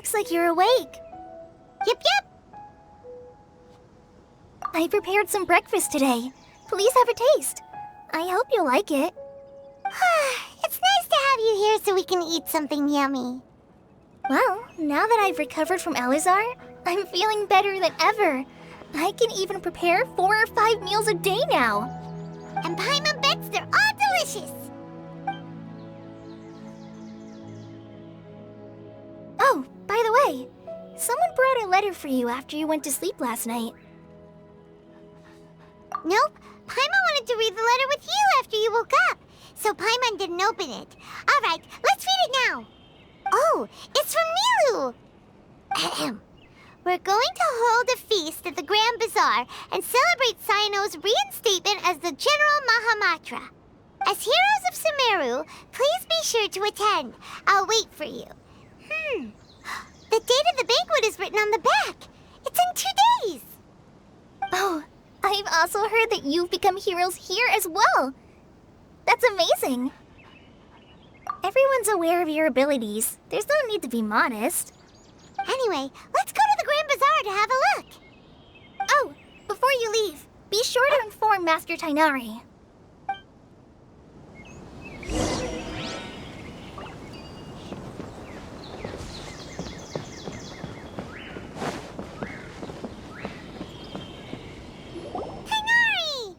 Looks like you're awake. Yep. I prepared some breakfast today. Please have a taste. I hope you'll like it. It's nice to have you here so we can eat something yummy. Well, now that I've recovered from Elazar, I'm feeling better than ever. I can even prepare 4 or 5 meals a day now. And Paimon bets they're all delicious. Oh, by the way, someone brought a letter for you after you went to sleep last night. Nope, Paimon wanted to read the letter with you after you woke up, so Paimon didn't open it. All right, let's read it now. Oh, it's from Nilu. Ahem. We're going to hold a feast at the Grand Bazaar and celebrate Cyano's reinstatement as the General Mahamatra. As heroes of Sumeru, please be sure to attend. I'll wait for you. The date of the banquet is written on the back. It's in 2 days. Oh, I've also heard that you've become heroes here as well. That's amazing. Everyone's aware of your abilities. There's no need to be modest. Anyway, let's go to the Grand Bazaar to have a look. Oh, before you leave, be sure to inform Master Tainari. Tainari!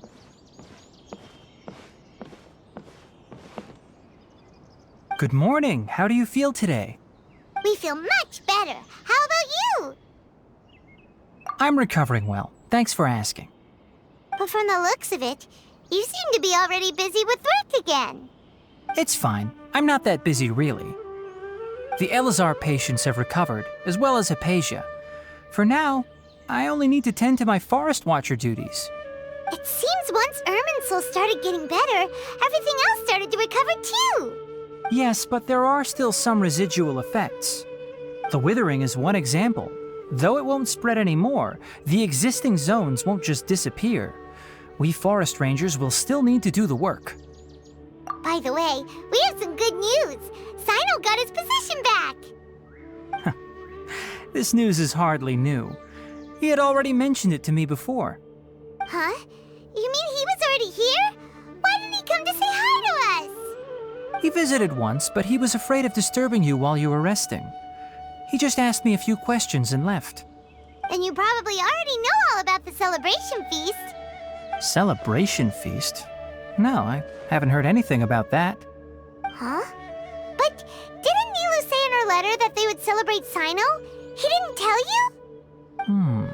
Good morning. How do you feel today? We feel much better. How about you? I'm recovering well. Thanks for asking. But from the looks of it, you seem to be already busy with work again. It's fine. I'm not that busy, really. The Elazar patients have recovered, as well as Hypatia. For now, I only need to tend to my Forest Watcher duties. It seems once Irminsul started getting better, everything else started to recover too. Yes, but there are still some residual effects. The withering is one example. Though it won't spread anymore, the existing zones won't just disappear. We forest rangers will still need to do the work. By the way, we have some good news. Cyno got his position back. This news is hardly new. He had already mentioned it to me before. Huh? You mean he was already here? Why didn't he come to say hi to us? He visited once, but he was afraid of disturbing you while you were resting. He just asked me a few questions and left. Then you probably already know all about the celebration feast. Celebration feast? No, I haven't heard anything about that. Huh? But didn't Nilu say in her letter that they would celebrate Cyno? He didn't tell you?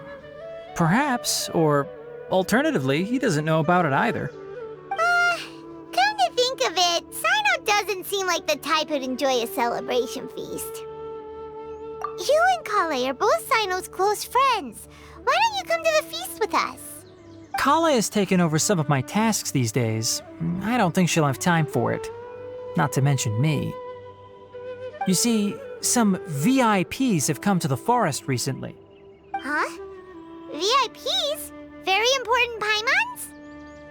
Perhaps, or alternatively, he doesn't know about it either. Come to think of it, Cyno doesn't seem like the type who'd enjoy a celebration feast. You and Kale are both Cyno's close friends. Why don't you come to the feast with us? Kala has taken over some of my tasks these days. I don't think she'll have time for it. Not to mention me. You see, some VIPs have come to the forest recently. Huh? VIPs? Very important Paimons?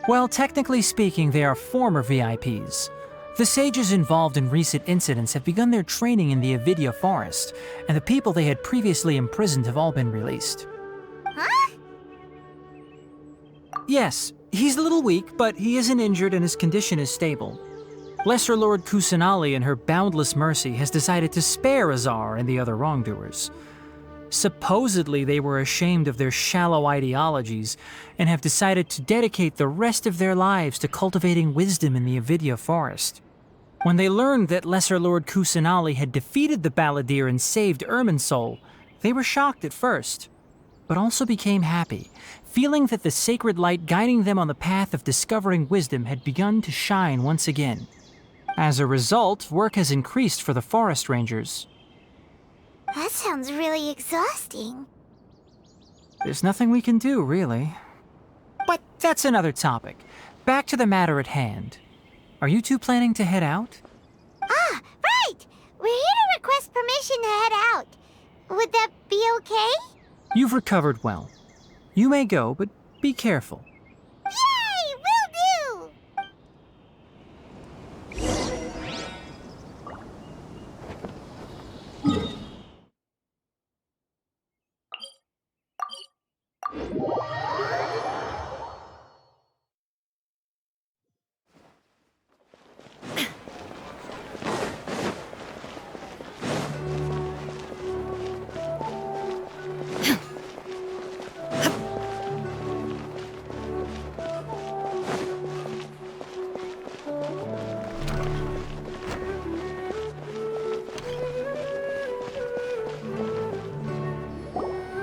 Well, technically speaking, they are former VIPs. The sages involved in recent incidents have begun their training in the Avidya forest, and the people they had previously imprisoned have all been released. Huh? Yes, he's a little weak, but he isn't injured and his condition is stable. Lesser Lord Kusanali, in her boundless mercy, has decided to spare Azar and the other wrongdoers. Supposedly, they were ashamed of their shallow ideologies and have decided to dedicate the rest of their lives to cultivating wisdom in the Avidya forest. When they learned that Lesser Lord Kusanali had defeated the Balladeer and saved Irminsul, they were shocked at first, but also became happy, feeling that the sacred light guiding them on the path of discovering wisdom had begun to shine once again. As a result, work has increased for the forest rangers. That sounds really exhausting. There's nothing we can do, really. But that's another topic. Back to the matter at hand. Are you two planning to head out? Ah, right! We're here to request permission to head out. Would that be okay? You've recovered well. You may go, but be careful. Yay! Will do!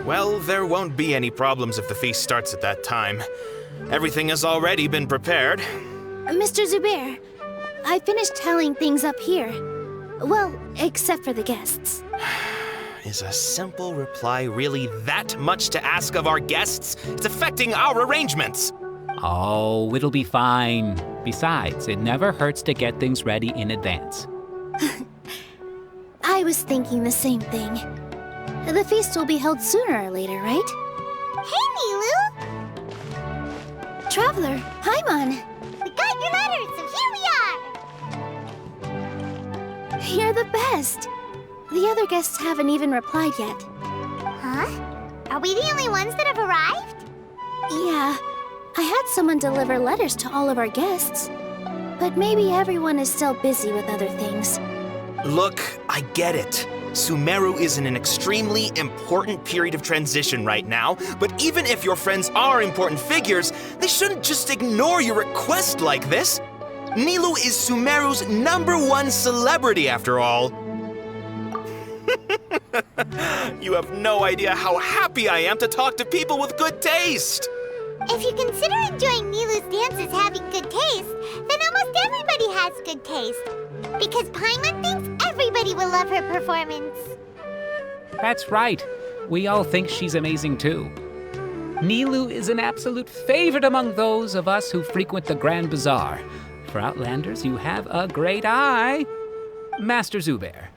Well, there won't be any problems if the feast starts at that time. Everything has already been prepared. Mr. Zubair, I finished tallying things up here. Well, except for the guests. Is a simple reply really that much to ask of our guests? It's affecting our arrangements. Oh, it'll be fine. Besides, it never hurts to get things ready in advance. I was thinking the same thing. The feast will be held sooner or later, right? Hey, Nilu! Traveler, Paimon, We got your letter, so here we are! you're the best. The other guests haven't even replied yet. Huh? Are we the only ones that have arrived? Yeah, I had someone deliver letters to all of our guests. But maybe everyone is still busy with other things. Look, I get it. Sumeru is in an extremely important period of transition right now, but even if your friends are important figures, they shouldn't just ignore your request like this. Nilu is Sumeru's #1 celebrity after all. You have no idea how happy I am to talk to people with good taste. If you consider enjoying Nilu's dances having good taste, then almost everybody has good taste. Because Paimon thinks everybody will love her performance. That's right. We all think she's amazing too. Nilu is an absolute favorite among those of us who frequent the Grand Bazaar. For Outlanders, you have a great eye. Master Zubair,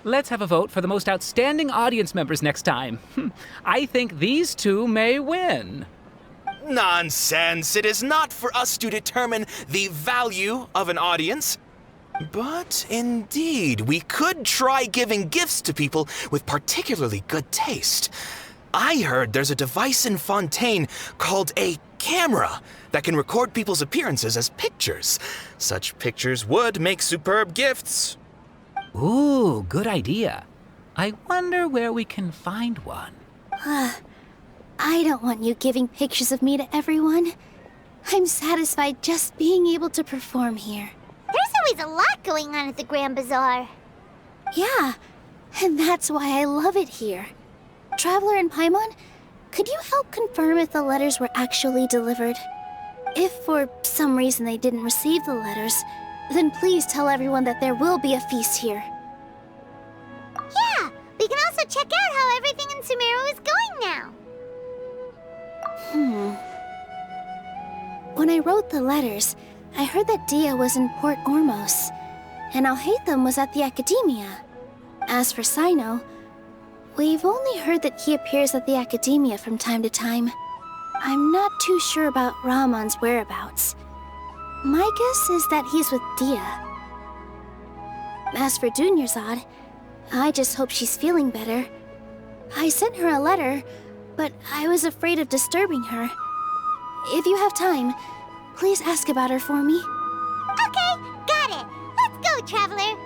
let's have a vote for the most outstanding audience members next time. I think these two may win. Nonsense! It is not for us to determine the value of an audience. But indeed, we could try giving gifts to people with particularly good taste. I heard there's a device in Fontaine called a camera that can record people's appearances as pictures. Such pictures would make superb gifts. Ooh, good idea. I wonder where we can find one. I don't want you giving pictures of me to everyone. I'm satisfied just being able to perform here. There's always a lot going on at the Grand Bazaar. Yeah, and that's why I love it here. Traveler and Paimon, could you help confirm if the letters were actually delivered? If for some reason they didn't receive the letters, then please tell everyone that there will be a feast here. Yeah, we can also check out how everything in Sumeru is going now. When I wrote the letters, I heard that Dia was in Port Ormos, and Alhaitham was at the Academia. As for Sino, we've only heard that he appears at the Academia from time to time. I'm not too sure about Rahman's whereabouts. My guess is that he's with Dia. As for Dunyarzad, I just hope she's feeling better. I sent her a letter, but I was afraid of disturbing her. If you have time, please ask about her for me. Okay, got it. Let's go, Traveler.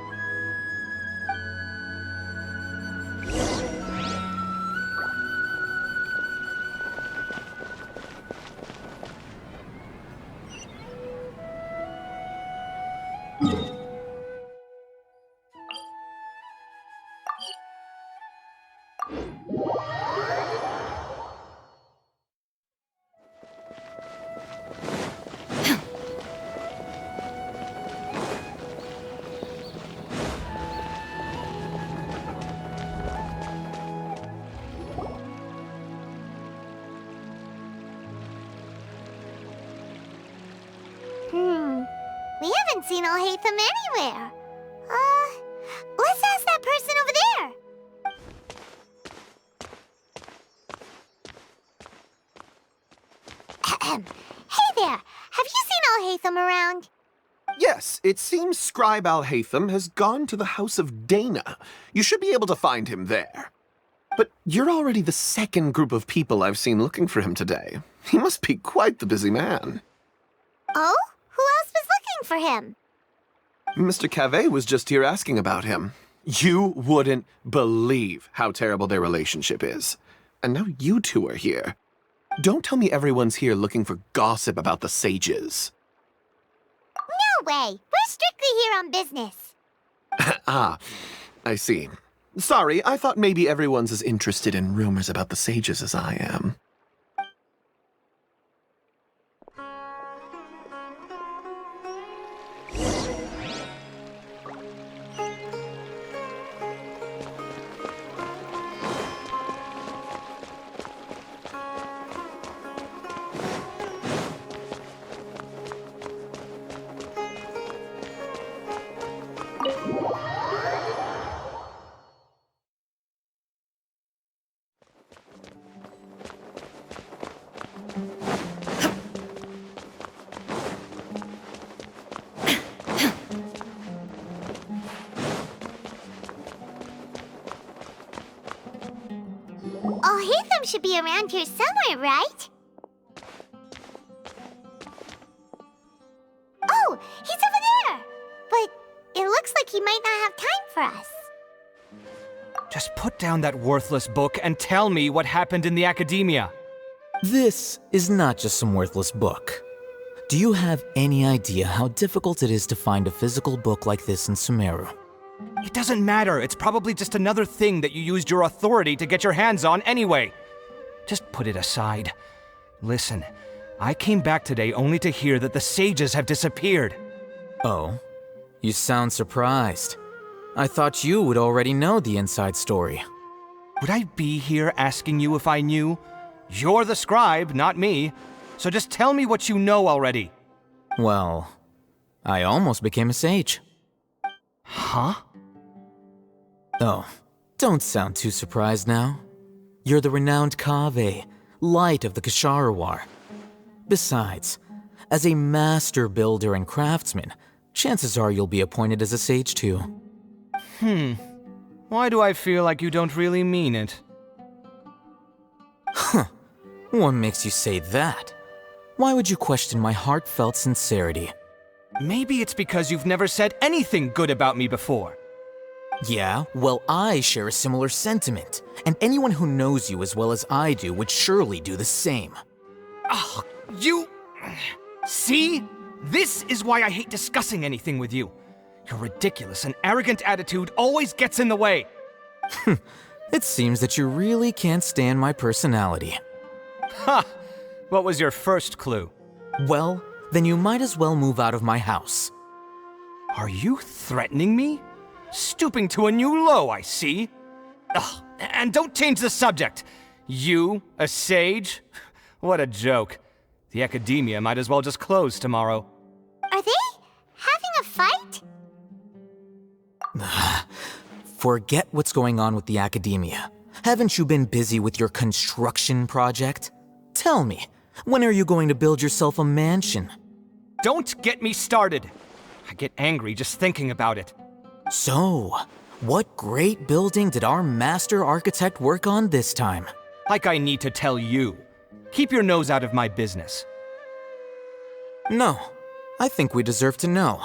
We haven't seen Alhaitham anywhere. Let's ask that person over there. Hey there, have you seen Alhaitham around? Yes, it seems Scribe Alhaitham has gone to the House of Dana. You should be able to find him there. But you're already the second group of people I've seen looking for him today. He must be quite the busy man. Oh? Who else was looking for him? Mr. Cave was just here asking about him. You wouldn't believe how terrible their relationship is. And now you two are here. Don't tell me everyone's here looking for gossip about the sages. No way. We're strictly here on business. Ah, I see. Sorry, I thought maybe everyone's as interested in rumors about the sages as I am. Hatham should be around here somewhere, right? Oh, he's over there! But it looks like he might not have time for us. Just put down that worthless book and tell me what happened in the academia. This is not just some worthless book. Do you have any idea how difficult it is to find a physical book like this in Sumeru? It doesn't matter. It's probably just another thing that you used your authority to get your hands on anyway. Just put it aside. Listen, I came back today only to hear that the sages have disappeared. Oh, you sound surprised. I thought you would already know the inside story. Would I be here asking you if I knew? You're the scribe, not me. So just tell me what you know already. Well, I almost became a sage. Huh? Oh, don't sound too surprised now. You're the renowned Kaveh, light of the Ksharawar. Besides, as a master builder and craftsman, chances are you'll be appointed as a sage too. Why do I feel like you don't really mean it? Huh. What makes you say that? Why would you question my heartfelt sincerity? Maybe it's because you've never said anything good about me before. Yeah, well, I share a similar sentiment, and anyone who knows you as well as I do would surely do the same. Oh, you... See? This is why I hate discussing anything with you. Your ridiculous and arrogant attitude always gets in the way. It seems that you really can't stand my personality. Ha! What was your first clue? Well, then you might as well move out of my house. Are you threatening me? Stooping to a new low, I see. Ugh, and don't change the subject. You, a sage? What a joke. The academia might as well just close tomorrow. Are they having a fight? Forget what's going on with the academia. Haven't you been busy with your construction project? Tell me, when are you going to build yourself a mansion? Don't get me started. I get angry just thinking about it. So, what great building did our master architect work on this time? Like I need to tell you. Keep your nose out of my business. No, I think we deserve to know.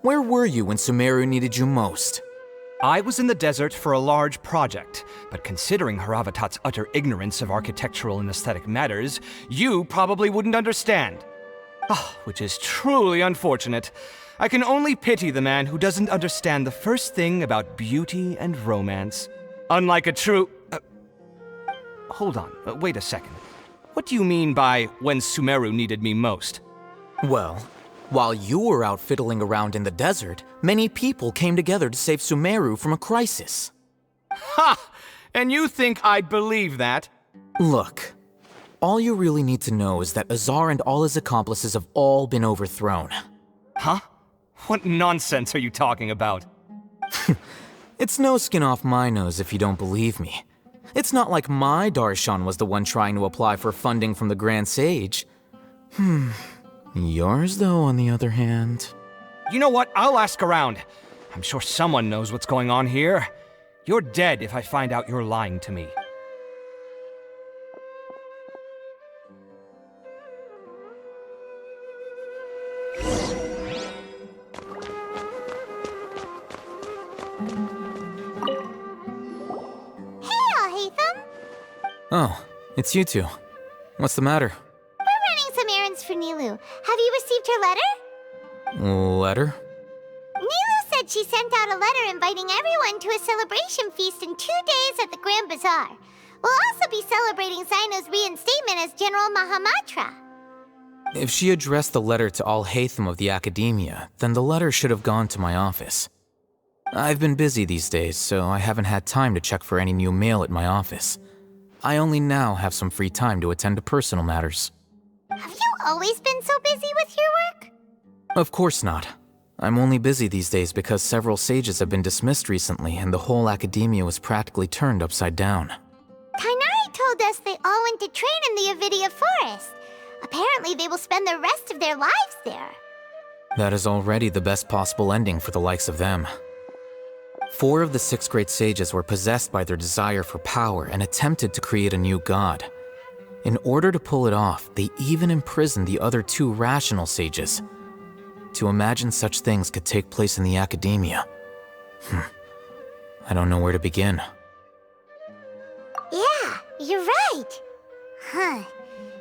Where were you when Sumeru needed you most? I was in the desert for a large project, but considering Haravatat's utter ignorance of architectural and aesthetic matters, you probably wouldn't understand. Which is truly unfortunate. I can only pity the man who doesn't understand the first thing about beauty and romance. Unlike a true... hold on, wait a second. What do you mean by when Sumeru needed me most? Well, while you were out fiddling around in the desert, many people came together to save Sumeru from a crisis. Ha! And you think I'd believe that? Look, all you really need to know is that Azar and all his accomplices have all been overthrown. Huh? What nonsense are you talking about? It's no skin off my nose if you don't believe me. It's not like my Darshan was the one trying to apply for funding from the Grand Sage. Yours, though, on the other hand... You know what? I'll ask around. I'm sure someone knows what's going on here. You're dead if I find out you're lying to me. Oh, it's you two. What's the matter? We're running some errands for Nilu. Have you received her letter? Letter? Nilu said she sent out a letter inviting everyone to a celebration feast in 2 days at the Grand Bazaar. We'll also be celebrating Sino's reinstatement as General Mahamatra. If she addressed the letter to all Haytham of the Academia, then the letter should have gone to my office. I've been busy these days, so I haven't had time to check for any new mail at my office. I only now have some free time to attend to personal matters. Have you always been so busy with your work? Of course not. I'm only busy these days because several sages have been dismissed recently and the whole Academia was practically turned upside down. Kainari told us they all went to train in the Avidia Forest. Apparently they will spend the rest of their lives there. That is already the best possible ending for the likes of them. 4 of the 6 great sages were possessed by their desire for power and attempted to create a new god. In order to pull it off, they even imprisoned the other 2 rational sages. To imagine such things could take place in the Academia. I don't know where to begin. Yeah, you're right. Huh.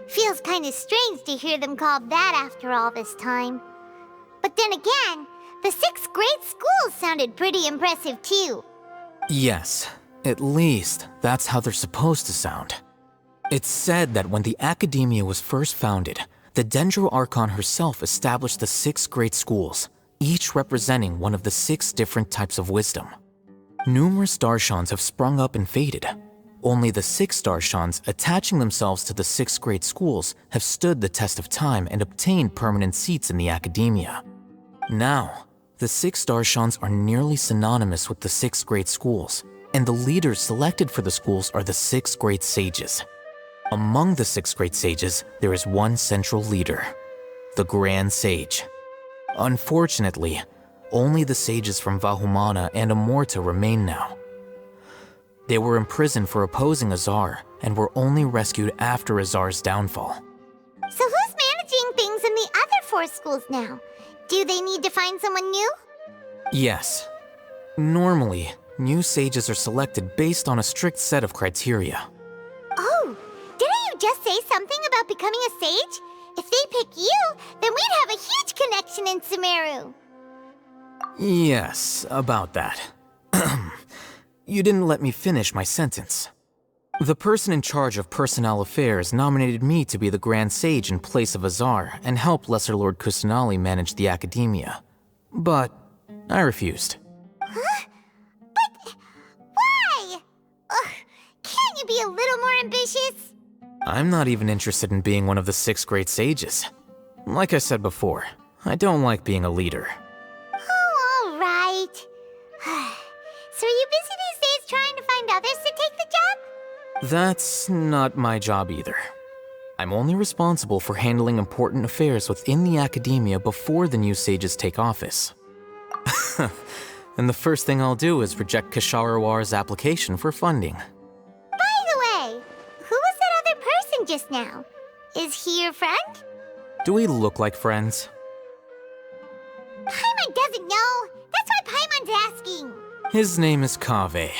Feels kind of strange to hear them called that after all this time. But then again, the 6 great schools sounded pretty impressive too. Yes, at least that's how they're supposed to sound. It's said that when the Academia was first founded, the Dendro Archon herself established the 6 great schools, each representing one of the 6 different types of wisdom. Numerous Darshans have sprung up and faded. Only the 6 Darshans attaching themselves to the 6 great schools have stood the test of time and obtained permanent seats in the Academia. Now, the 6 Darshans are nearly synonymous with the 6 great schools, and the leaders selected for the schools are the 6 great sages. Among the 6 great sages, there is one central leader, the Grand Sage. Unfortunately, only the sages from Vahumana and Amorta remain now. They were imprisoned for opposing Azar and were only rescued after Azar's downfall. So who's managing things in the other 4 schools now? Do they need to find someone new? Yes. Normally, new sages are selected based on a strict set of criteria. Oh, didn't you just say something about becoming a sage? If they pick you, then we'd have a huge connection in Sumeru. Yes, about that. You didn't let me finish my sentence. The person in charge of personnel affairs nominated me to be the Grand Sage in place of Azar and help Lesser Lord Kusanali manage the Academia. But I refused. Huh? But why? Ugh, can't you be a little more ambitious? I'm not even interested in being one of the 6 great sages. Like I said before, I don't like being a leader. Oh, all right. So are you busy these days trying to find others to take the job? That's not my job either. I'm only responsible for handling important affairs within the Academia before the new sages take office. And the first thing I'll do is reject Kasharawar's application for funding. By the way, who was that other person just now? Is he your friend? Do we look like friends? Paimon doesn't know. That's why Paimon's asking. His name is Kaveh,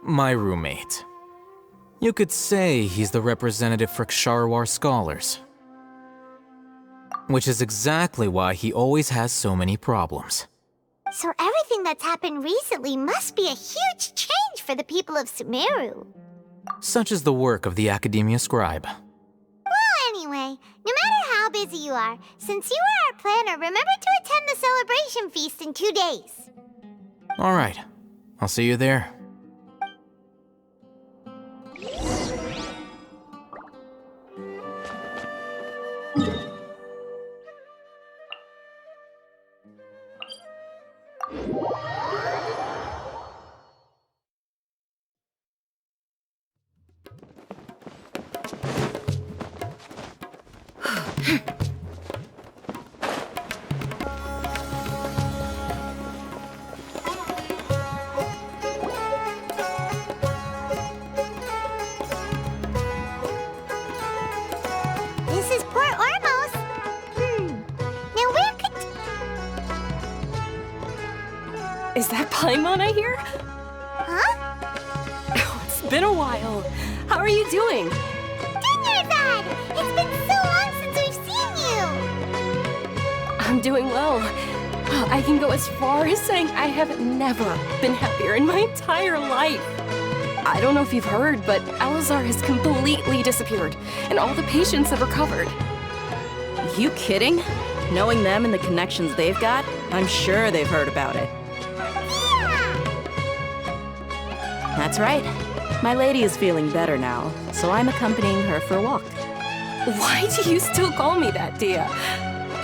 my roommate. You could say he's the representative for Ksharawar scholars. Which is exactly why he always has so many problems. So everything that's happened recently must be a huge change for the people of Sumeru. Such is the work of the Academia Scribe. Well, anyway, no matter how busy you are, since you are our planner, remember to attend the celebration feast in 2 days. All right, I'll see you there. This is Port Ormos. Now where could... Is that Paimon I hear? Huh? Oh, it's been a while. How are you doing? Dinnerzad! It's been so long since we've seen you! I'm doing well. I can go as far as saying I have never been happier in my entire life. I don't know if you've heard, but Alizar has completely disappeared, and all the patients have recovered. You kidding? Knowing them and the connections they've got, I'm sure they've heard about it. That's right. My lady is feeling better now, so I'm accompanying her for a walk. Why do you still call me that, Dia?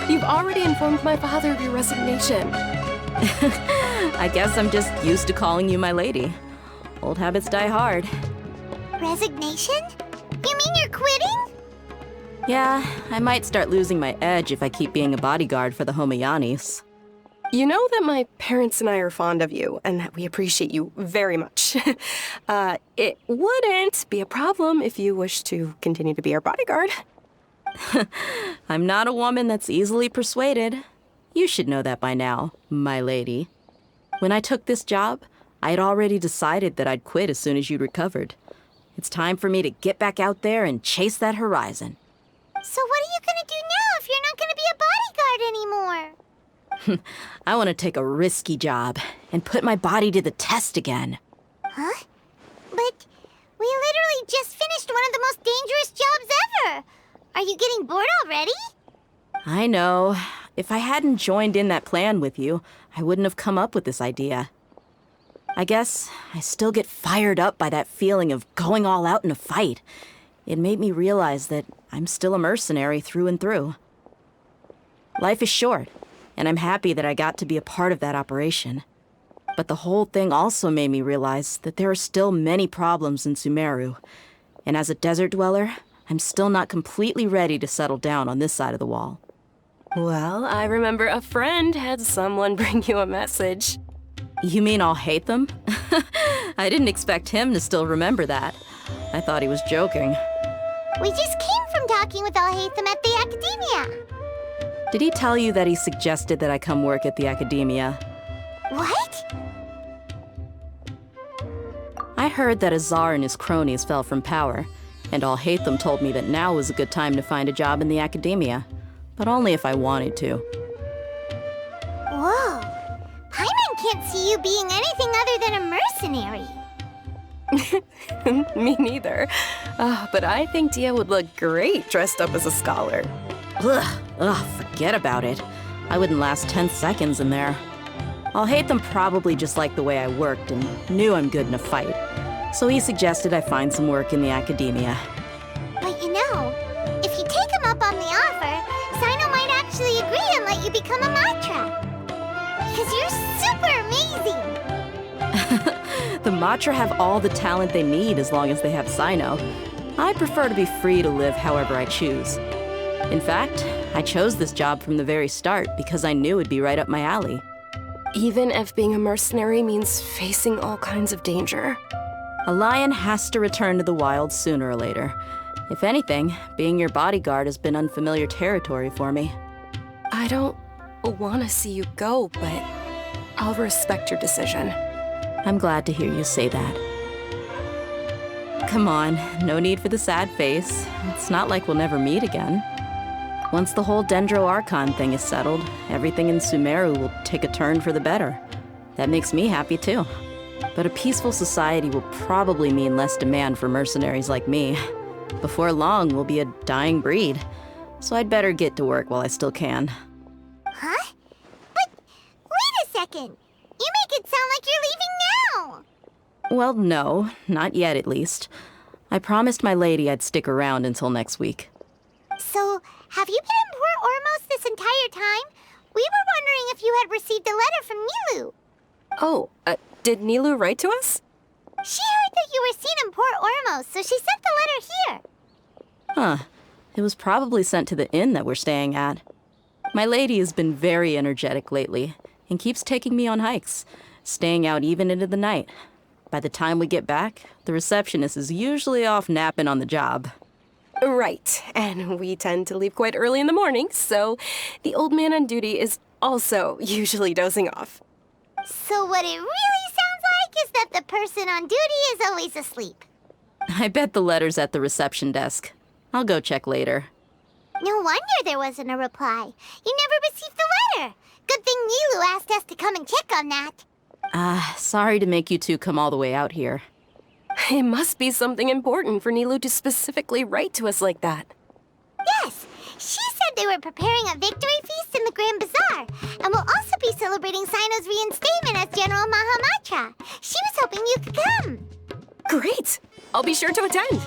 You've already informed my father of your resignation. I guess I'm just used to calling you my lady. Old habits die hard. Resignation? You mean you're quitting? Yeah, I might start losing my edge if I keep being a bodyguard for the Homayanis. You know that my parents and I are fond of you, and that we appreciate you very much. It wouldn't be a problem if you wish to continue to be our bodyguard. I'm not a woman that's easily persuaded. You should know that by now, my lady. When I took this job, I had already decided that I'd quit as soon as you'd recovered. It's time for me to get back out there and chase that horizon. So what are you gonna do now if you're not gonna be a bodyguard anymore? I want to take a risky job and put my body to the test again. Huh? But we literally just finished one of the most dangerous jobs ever. Are you getting bored already? I know. If I hadn't joined in that plan with you, I wouldn't have come up with this idea. I guess I still get fired up by that feeling of going all out in a fight. It made me realize that I'm still a mercenary through and through. Life is short, and I'm happy that I got to be a part of that operation. But the whole thing also made me realize that there are still many problems in Sumeru. And as a desert dweller, I'm still not completely ready to settle down on this side of the wall. Well, I remember a friend had someone bring you a message. You mean I'll hate them? I didn't expect him to still remember that. I thought he was joking. We just came from talking with Alhaitham at the Academia. Did he tell you that he suggested that I come work at the Academia? What? I heard that Azar and his cronies fell from power, and Alhaitham told me that now was a good time to find a job in the Academia, but only if I wanted to. Whoa. Paimon can't see you being anything other than a mercenary. Me neither. But I think Dia would look great dressed up as a scholar. Ugh, forget about it. I wouldn't last 10 seconds in there. Alhaitham probably just liked the way I worked and knew I'm good in a fight, so he suggested I find some work in the Academia. But you know, if you take him up on the offer, Sino might actually agree and let you become a Matra. Because you're super amazing! The Matra have all the talent they need as long as they have Sino. I prefer to be free to live however I choose. In fact, I chose this job from the very start because I knew it'd be right up my alley. Even if being a mercenary means facing all kinds of danger. A lion has to return to the wild sooner or later. If anything, being your bodyguard has been unfamiliar territory for me. I don't want to see you go, but I'll respect your decision. I'm glad to hear you say that. Come on, no need for the sad face. It's not like we'll never meet again. Once the whole Dendro Archon thing is settled, everything in Sumeru will take a turn for the better. That makes me happy too. But a peaceful society will probably mean less demand for mercenaries like me. Before long, we'll be a dying breed. So I'd better get to work while I still can. Huh? But wait a second! You make it sound like you're leaving now! Well, no, not yet at least. I promised my lady I'd stick around until next week. So, have you been in Port Ormos this entire time? We were wondering if you had received a letter from Nilu. Oh, did Nilu write to us? She heard that you were seen in Port Ormos, so she sent the letter here. Huh. It was probably sent to the inn that we're staying at. My lady has been very energetic lately and keeps taking me on hikes, staying out even into the night. By the time we get back, the receptionist is usually off napping on the job. Right, and we tend to leave quite early in the morning, so the old man on duty is also usually dozing off. So what it really sounds like is that the person on duty is always asleep. I bet the letter's at the reception desk. I'll go check later. No wonder there wasn't a reply. You never received the letter. Good thing Nilu asked us to come and check on that. Sorry to make you two come all the way out here. It must be something important for Nilu to specifically write to us like that. Yes, she said they were preparing a victory feast in the Grand Bazaar, and will also be celebrating Sino's reinstatement as General Mahamatra. She was hoping you could come. Great! I'll be sure to attend.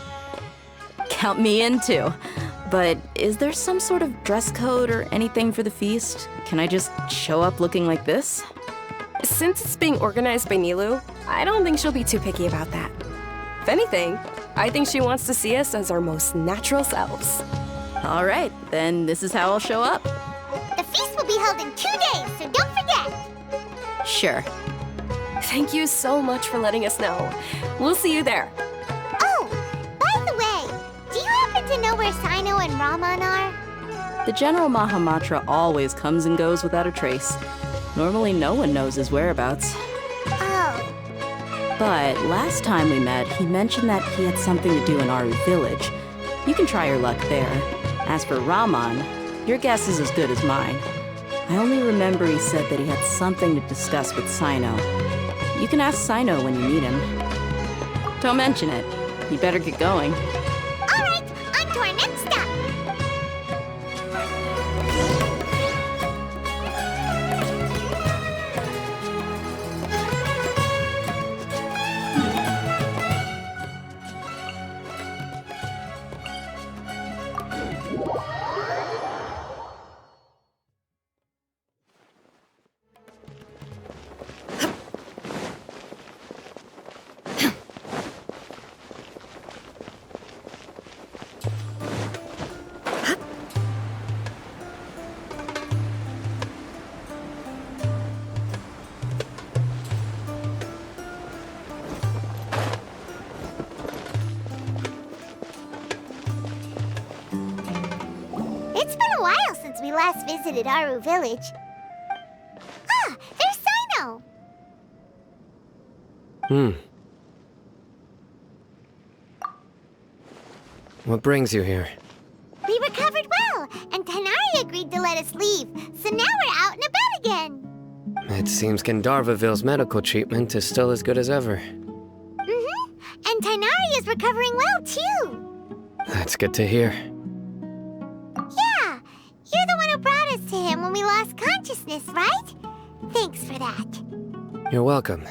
Count me in too. But is there some sort of dress code or anything for the feast? Can I just show up looking like this? Since it's being organized by Nilu, I don't think she'll be too picky about that. If anything, I think she wants to see us as our most natural selves. All right, then this is how I'll show up. The feast will be held in 2 days, so don't forget. Sure. Thank you so much for letting us know. We'll see you there. Oh, by the way, do you happen to know where Sino and Raman are? The General Mahamatra always comes and goes without a trace. Normally no one knows his whereabouts. Oh, But last time we met, he mentioned that he had something to do in Aru Village. You can try your luck there. As for Raman, your guess is as good as mine. I only remember he said that he had something to discuss with Sino. You can ask Sino when you meet him. Don't mention it. You better get going. all right, on to our next stop. It's been a while since we last visited Aru Village. Ah, there's Sino! What brings you here? We recovered well, and Tanari agreed to let us leave, so now we're out and about again. It seems Gandharvaville's medical treatment is still as good as ever. Mm-hmm, and Tanari is recovering well, too. That's good to hear. Yeah, you're the one who brought us to him when we lost consciousness, right? Thanks for that. You're welcome.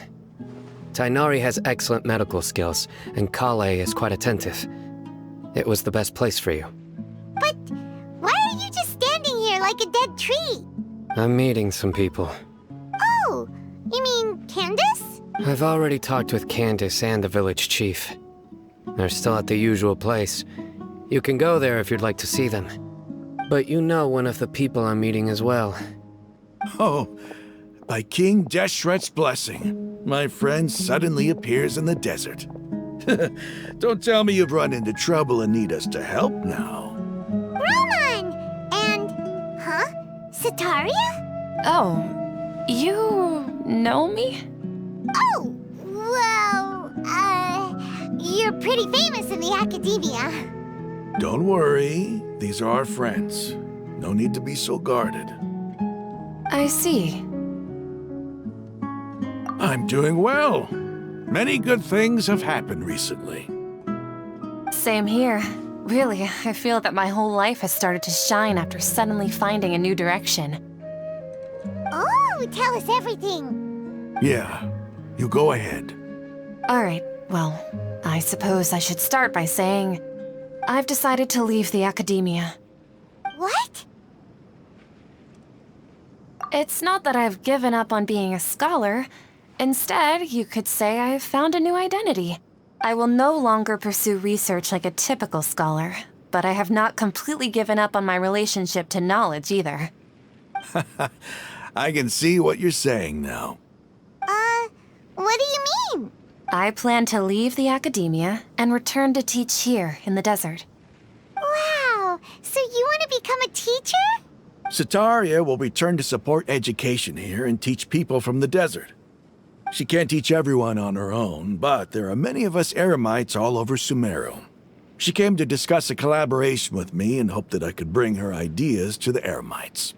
Tainari has excellent medical skills, and Kale is quite attentive. It was the best place for you. But why are you just standing here like a dead tree? I'm meeting some people. Oh, you mean Candace? I've already talked with Candace and the village chief. They're still at the usual place. You can go there if you'd like to see them. But you know one of the people I'm meeting as well. Oh, by King Deshret's blessing, my friend suddenly appears in the desert. Don't tell me you've run into trouble and need us to help now. Roman! And, Sataria? Oh, you know me? Oh, well, you're pretty famous in the academia. Don't worry, these are our friends. No need to be so guarded. I see. I'm doing well. Many good things have happened recently. Same here. Really, I feel that my whole life has started to shine after suddenly finding a new direction. Oh, tell us everything. Yeah, you go ahead. Alright, well, I suppose I should start by saying I've decided to leave the academia. What? It's not that I've given up on being a scholar. Instead, you could say I've found a new identity. I will no longer pursue research like a typical scholar, but I have not completely given up on my relationship to knowledge either. I can see what you're saying now. What do you mean? I plan to leave the academia and return to teach here in the desert. Wow, so you want to become a teacher? Sataria will return to support education here and teach people from the desert. She can't teach everyone on her own, but there are many of us eremites all over Sumeru. She came to discuss a collaboration with me and hoped that I could bring her ideas to the eremites.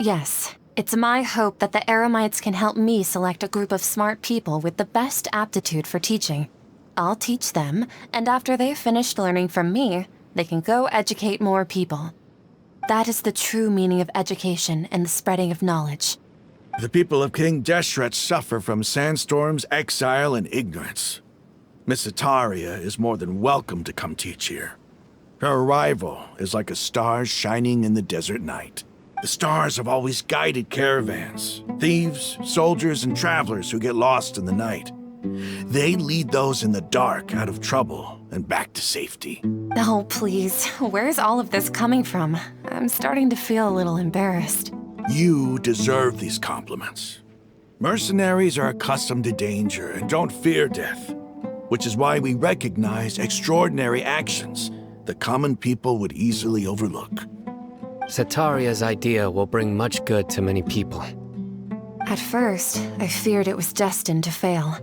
Yes, It's my hope that the Eremites can help me select a group of smart people with the best aptitude for teaching. I'll teach them, and after they've finished learning from me, they can go educate more people. That is the true meaning of education and the spreading of knowledge. The people of King Deshret suffer from sandstorms, exile, and ignorance. Miss Itaria is more than welcome to come teach here. Her arrival is like a star shining in the desert night. The stars have always guided caravans, thieves, soldiers, and travelers who get lost in the night. They lead those in the dark out of trouble and back to safety. Oh, please. Where's all of this coming from? I'm starting to feel a little embarrassed. You deserve these compliments. Mercenaries are accustomed to danger and don't fear death, which is why we recognize extraordinary actions that common people would easily overlook. Setaria's idea will bring much good to many people. At first, I feared it was destined to fail.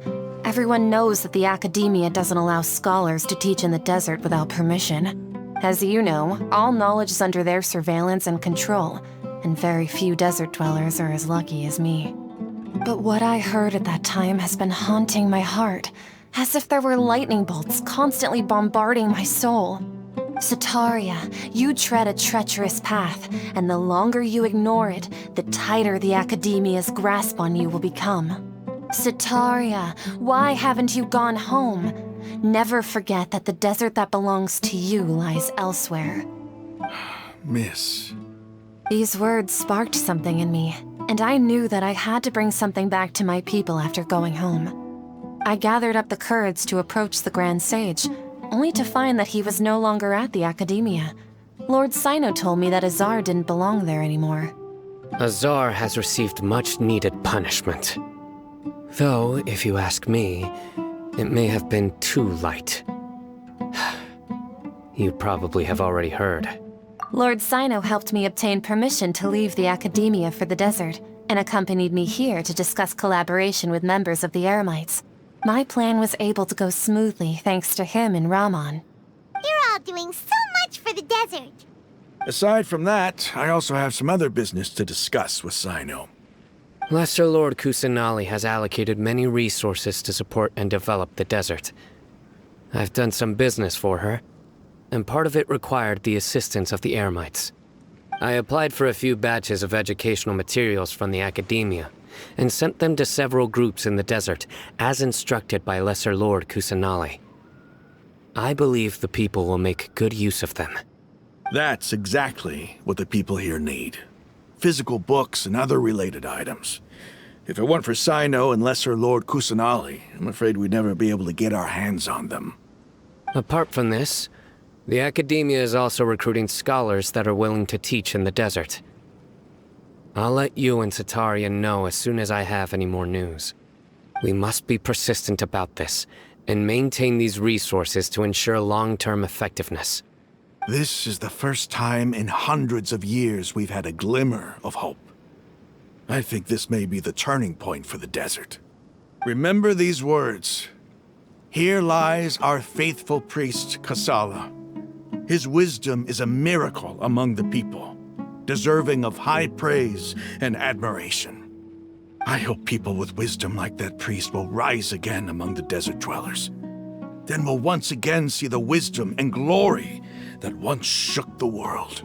Everyone knows that the Academia doesn't allow scholars to teach in the desert without permission. As you know, all knowledge is under their surveillance and control, and very few desert dwellers are as lucky as me. But what I heard at that time has been haunting my heart, as if there were lightning bolts constantly bombarding my soul. Setaria, you tread a treacherous path, and the longer you ignore it, the tighter the Academia's grasp on you will become. Setaria, why haven't you gone home? Never forget that the desert that belongs to you lies elsewhere. Miss. These words sparked something in me, and I knew that I had to bring something back to my people after going home. I gathered up the courage to approach the Grand Sage, only to find that he was no longer at the Academia. Lord Sino told me that Azar didn't belong there anymore. Azar has received much-needed punishment. Though, if you ask me, it may have been too light. You probably have already heard. Lord Sino helped me obtain permission to leave the Academia for the desert, and accompanied me here to discuss collaboration with members of the Eremites. My plan was able to go smoothly thanks to him and Rahman. You're all doing so much for the desert. Aside from that, I also have some other business to discuss with Sino. Lesser Lord Kusanali has allocated many resources to support and develop the desert. I've done some business for her, and part of it required the assistance of the Eremites. I applied for a few batches of educational materials from the Academia, and sent them to several groups in the desert, as instructed by Lesser Lord Kusanali. I believe the people will make good use of them. That's exactly what the people here need. Physical books and other related items. If it weren't for Sino and Lesser Lord Kusanali, I'm afraid we'd never be able to get our hands on them. Apart from this, the Academia is also recruiting scholars that are willing to teach in the desert. I'll let you and Setaria know as soon as I have any more news. We must be persistent about this, and maintain these resources to ensure long-term effectiveness. This is the first time in hundreds of years we've had a glimmer of hope. I think this may be the turning point for the desert. Remember these words. Here lies our faithful priest, Kasala. His wisdom is a miracle among the people, deserving of high praise and admiration. I hope people with wisdom like that priest will rise again among the desert dwellers. Then we'll once again see the wisdom and glory that once shook the world.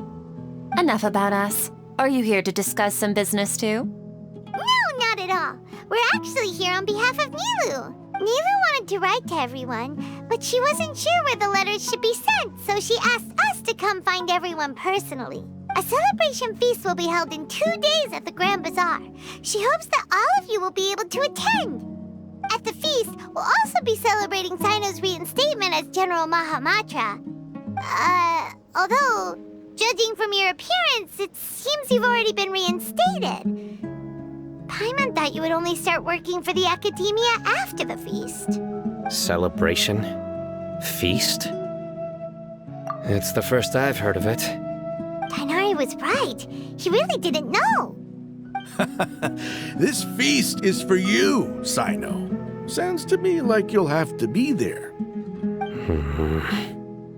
Enough about us. Are you here to discuss some business too? No, not at all. We're actually here on behalf of Nilu. Nilu wanted to write to everyone, but she wasn't sure where the letters should be sent, so she asked us to come find everyone personally. A celebration feast will be held in 2 days at the Grand Bazaar. She hopes that all of you will be able to attend. At the feast, we'll also be celebrating Sino's reinstatement as General Mahamatra. Although, judging from your appearance, it seems you've already been reinstated. Paimon thought you would only start working for the Academia after the feast. Celebration? Feast? It's the first I've heard of it. Tainari was right. He really didn't know. This feast is for you, Sino. Sounds to me like you'll have to be there.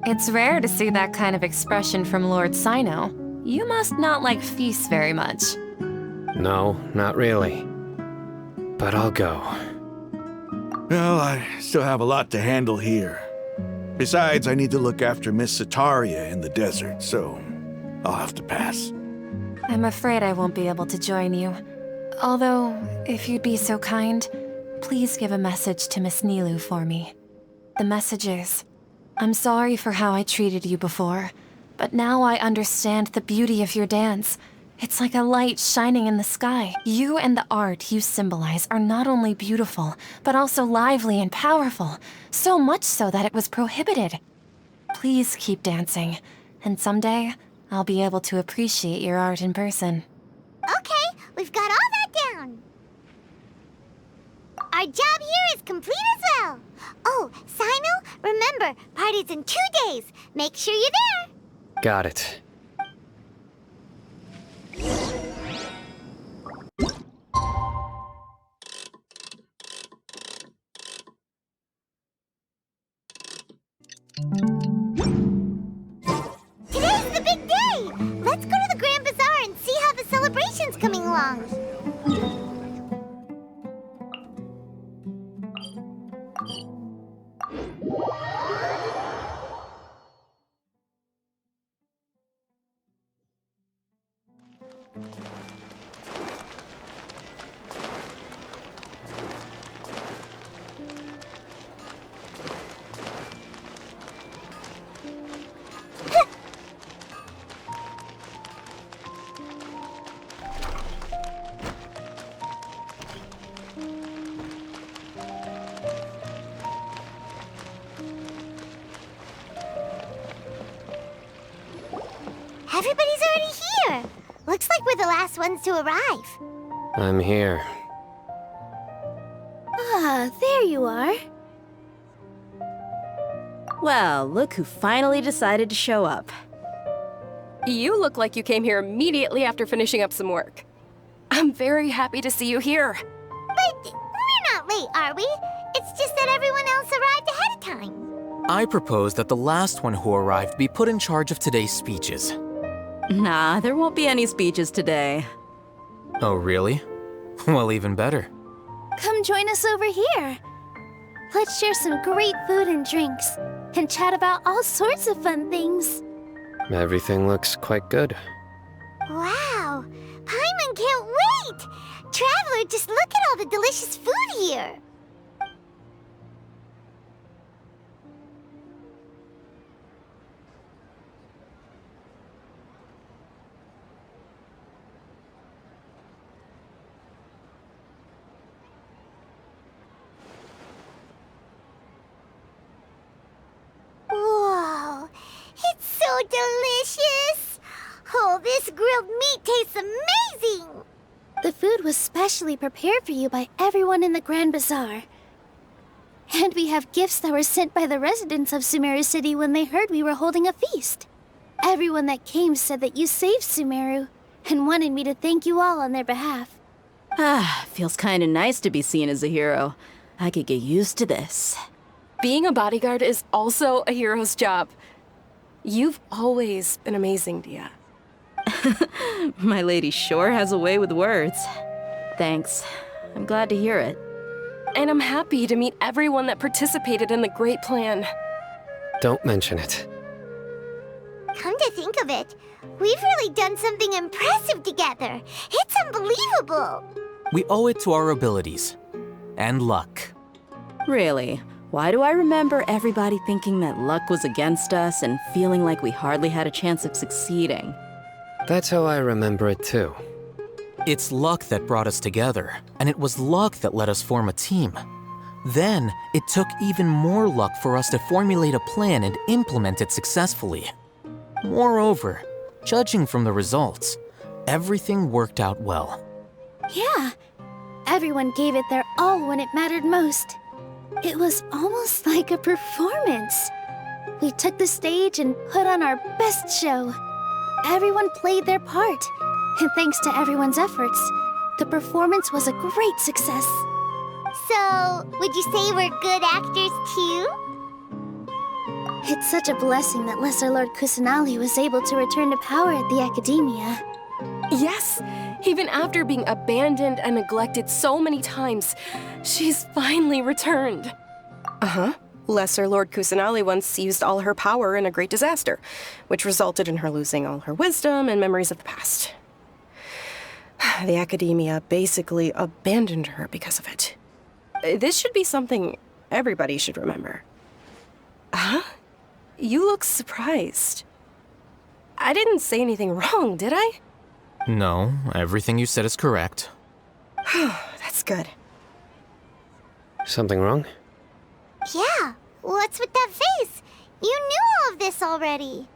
It's rare to see that kind of expression from Lord Sino. You must not like feasts very much. No, not really. But I'll go. Well, I still have a lot to handle here. Besides, I need to look after Miss Sataria in the desert, so I'll have to pass. I'm afraid I won't be able to join you. Although, if you'd be so kind, please give a message to Miss Nilou for me. The message is, I'm sorry for how I treated you before, but now I understand the beauty of your dance. It's like a light shining in the sky. You and the art you symbolize are not only beautiful, but also lively and powerful, so much so that it was prohibited. Please keep dancing, and someday, I'll be able to appreciate your art in person. Okay, we've got all that down. Our job here is complete as well. Oh, Sino, remember, party's in 2 days. Make sure you're there. Got it. Today's the big day. Let's go to the Grand Bazaar and see how the celebration's coming along. Everybody's already here. Looks like we're the last ones to arrive. I'm here. Ah, there you are. Well, look who finally decided to show up. You look like you came here immediately after finishing up some work. I'm very happy to see you here. But we're not late, are we? It's just that everyone else arrived ahead of time. I propose that the last one who arrived be put in charge of today's speeches. Nah, there won't be any speeches today. Oh, really? Well, even better. Come join us over here. Let's share some great food and drinks, and chat about all sorts of fun things. Everything looks quite good. Wow, Paimon can't wait! Traveler, just look at all the delicious food here. Whoa, it's so delicious! Oh, this grilled meat tastes amazing! The food was specially prepared for you by everyone in the Grand Bazaar. And we have gifts that were sent by the residents of Sumeru City when they heard we were holding a feast. Everyone that came said that you saved Sumeru, and wanted me to thank you all on their behalf. Ah, feels kinda nice to be seen as a hero. I could get used to this. Being a bodyguard is also a hero's job. You've always been amazing, Dia. My lady sure has a way with words. Thanks. I'm glad to hear it. And I'm happy to meet everyone that participated in the great plan. Don't mention it. Come to think of it, we've really done something impressive together. It's unbelievable. We owe it to our abilities. And luck. Really? Why do I remember everybody thinking that luck was against us and feeling like we hardly had a chance of succeeding? That's how I remember it too. It's luck that brought us together, and it was luck that let us form a team. Then, it took even more luck for us to formulate a plan and implement it successfully. Moreover, judging from the results, everything worked out well. Yeah, everyone gave it their all when it mattered most. It was almost like a performance. We took the stage and put on our best show. Everyone played their part, and thanks to everyone's efforts, the performance was a great success. So, would you say we're good actors too? It's such a blessing that Lesser Lord Kusanali was able to return to power at the Academia. Yes, Even after being abandoned and neglected so many times, she's finally returned. Uh-huh. Lesser Lord Kusanali once used all her power in a great disaster, which resulted in her losing all her wisdom and memories of the past. The Academia basically abandoned her because of it. This should be something everybody should remember. Huh? You look surprised. I didn't say anything wrong, did I? No, everything you said is correct. That's good. Something wrong? Yeah, what's with that face? You knew all of this already.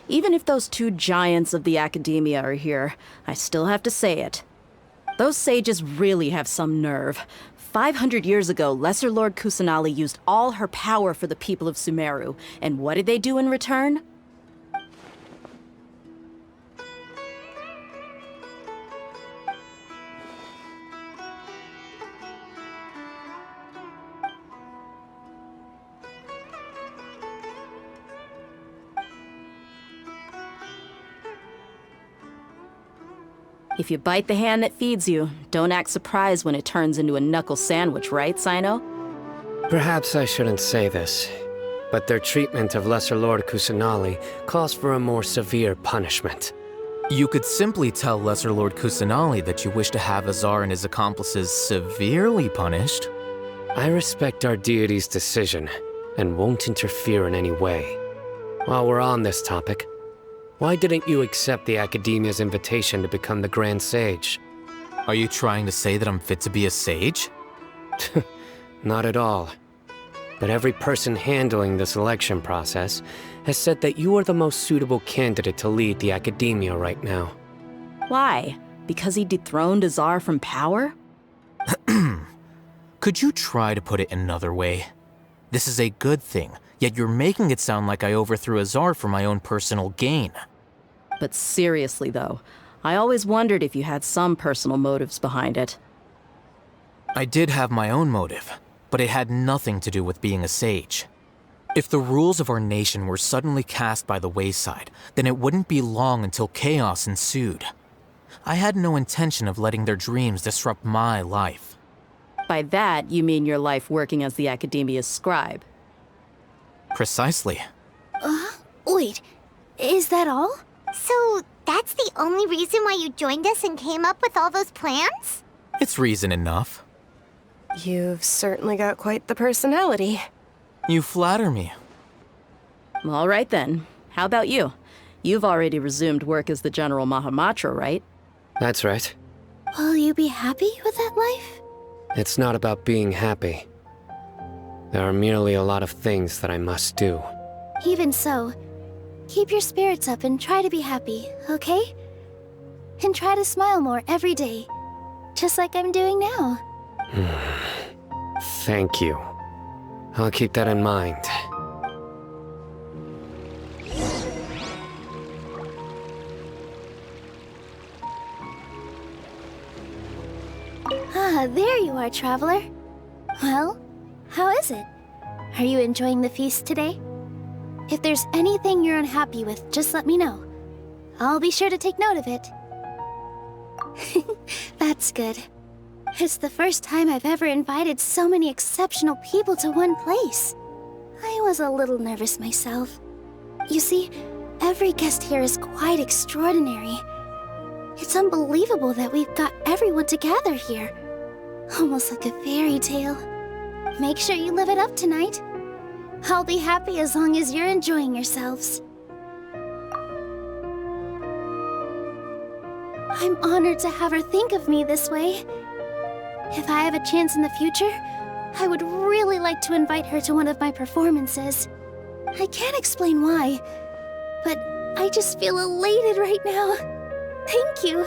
Even if those two giants of the Academia are here, I still have to say it. Those sages really have some nerve. 500 years ago, Lesser Lord Kusanali used all her power for the people of Sumeru, and what did they do in return? If you bite the hand that feeds you, don't act surprised when it turns into a knuckle sandwich, right, Sino? Perhaps I shouldn't say this, but their treatment of Lesser Lord Kusanali calls for a more severe punishment. You could simply tell Lesser Lord Kusanali that you wish to have Azar and his accomplices severely punished. I respect our deity's decision, and won't interfere in any way. While we're on this topic, why didn't you accept the Academia's invitation to become the Grand Sage? Are you trying to say that I'm fit to be a sage? Not at all. But every person handling the selection process has said that you are the most suitable candidate to lead the Academia right now. Why? Because he dethroned Azar from power? Could you try to put it another way? This is a good thing, yet you're making it sound like I overthrew Azar for my own personal gain. But seriously, though, I always wondered if you had some personal motives behind it. I did have my own motive, but it had nothing to do with being a sage. If the rules of our nation were suddenly cast by the wayside, then it wouldn't be long until chaos ensued. I had no intention of letting their dreams disrupt my life. By that, you mean your life working as the Academia's scribe. Precisely. Wait, is that all? So, that's the only reason why you joined us and came up with all those plans? It's reason enough. You've certainly got quite the personality. You flatter me. All right then. How about you? You've already resumed work as the General Mahamatra, right? That's right. Will you be happy with that life? It's not about being happy. There are merely a lot of things that I must do. Even so, keep your spirits up and try to be happy, okay? And try to smile more every day, just like I'm doing now. Thank you. I'll keep that in mind. Ah, there you are, traveler. Well, how is it? Are you enjoying the feast today? If there's anything you're unhappy with, just let me know. I'll be sure to take note of it. That's good. It's the first time I've ever invited so many exceptional people to one place. I was a little nervous myself. You see, every guest here is quite extraordinary. It's unbelievable that we've got everyone together here. Almost like a fairy tale. Make sure you live it up tonight. I'll be happy as long as you're enjoying yourselves. I'm honored to have her think of me this way. If I have a chance in the future, I would really like to invite her to one of my performances. I can't explain why, but I just feel elated right now. Thank you.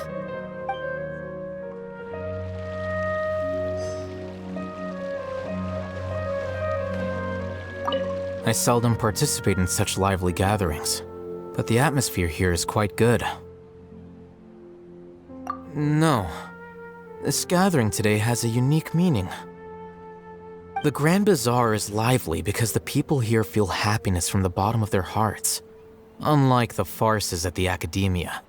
I seldom participate in such lively gatherings, but the atmosphere here is quite good. No, this gathering today has a unique meaning. The Grand Bazaar is lively because the people here feel happiness from the bottom of their hearts. Unlike the farces at the academia.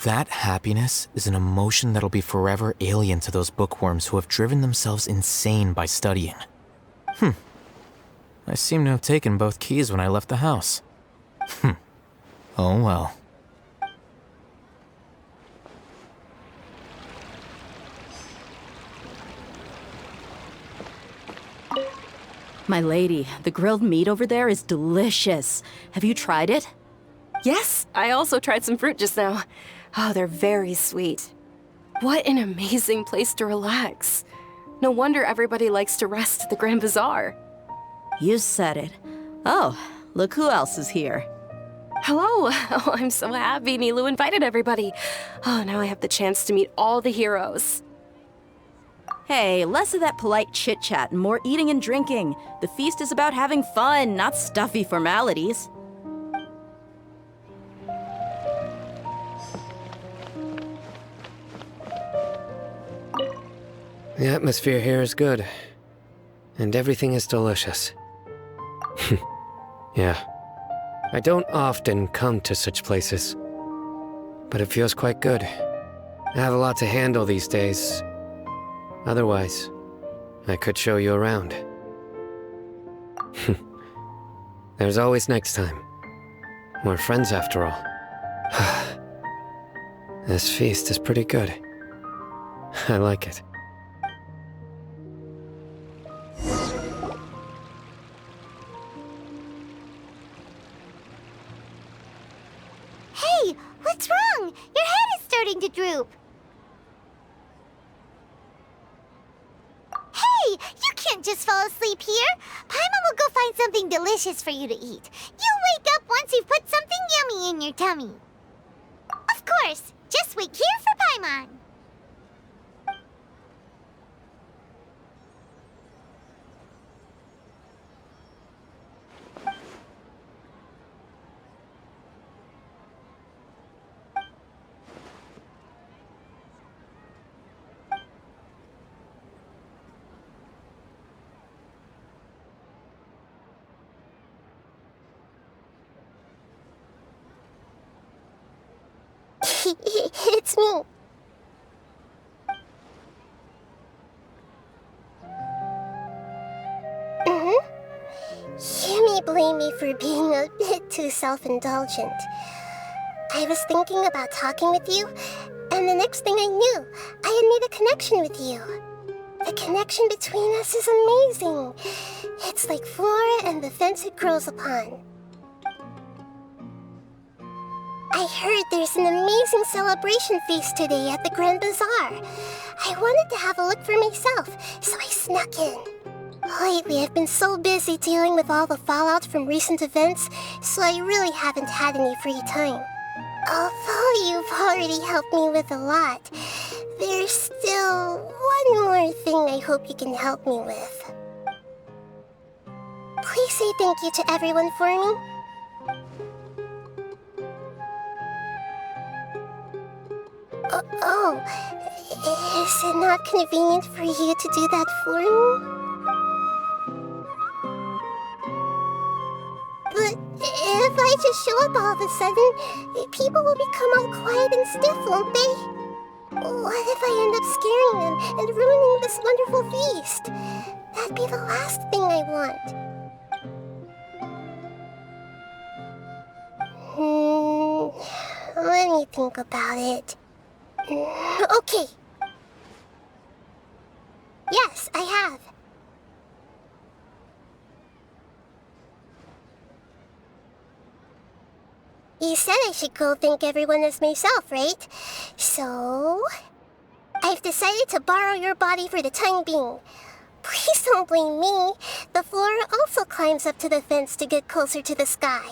That happiness is an emotion that'll be forever alien to those bookworms who have driven themselves insane by studying. I seem to have taken both keys when I left the house. Oh well. My lady, the grilled meat over there is delicious. Have you tried it? Yes, I also tried some fruit just now. Oh, they're very sweet. What an amazing place to relax. No wonder everybody likes to rest at the Grand Bazaar. You said it. Oh, look who else is here. Hello. Oh, I'm so happy Nilu invited everybody. Oh, now I have the chance to meet all the heroes. Hey, less of that polite chit-chat and more eating and drinking. The feast is about having fun, not stuffy formalities. The atmosphere here is good, and everything is delicious. Yeah. I don't often come to such places, but it feels quite good. I have a lot to handle these days. Otherwise, I could show you around. There's always next time. We're friends after all. This feast is pretty good. I like it. Hey, what's wrong? Your head is starting to droop. Hey, you can't just fall asleep here. Paimon will go find something delicious for you to eat. You'll wake up once you've put something yummy in your tummy. Of course, just wait here for Paimon. It's me. You may blame me for being a bit too self-indulgent. I was thinking about talking with you, and the next thing I knew, I had made a connection with you. The connection between us is amazing. It's like flora and the fence it grows upon. I heard there's an amazing celebration feast today at the Grand Bazaar. I wanted to have a look for myself, so I snuck in. Lately, I've been so busy dealing with all the fallout from recent events, so I really haven't had any free time. Although you've already helped me with a lot, there's still one more thing I hope you can help me with. Please say thank you to everyone for me. Oh, is it not convenient for you to do that for me? But if I just show up all of a sudden, people will become all quiet and stiff, won't they? What if I end up scaring them and ruining this wonderful feast? That'd be the last thing I want. Let me think about it. Okay. Yes, I have. You said I should go thank everyone as myself, right? So, I've decided to borrow your body for the time being. Please don't blame me. The flora also climbs up to the fence to get closer to the sky.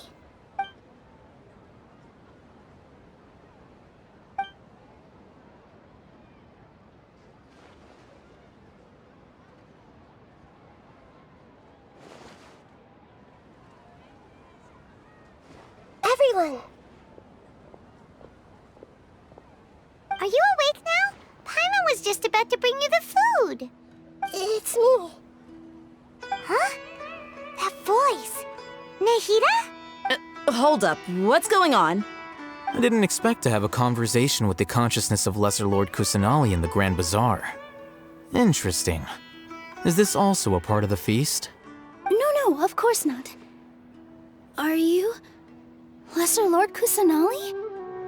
Everyone! Are you awake now? Paimon was just about to bring you the food. It's me. Huh? That voice. Nahida? Hold up, what's going on? I didn't expect to have a conversation with the consciousness of Lesser Lord Kusanali in the Grand Bazaar. Interesting. Is this also a part of the feast? No, of course not. Are you Lesser Lord Kusanali?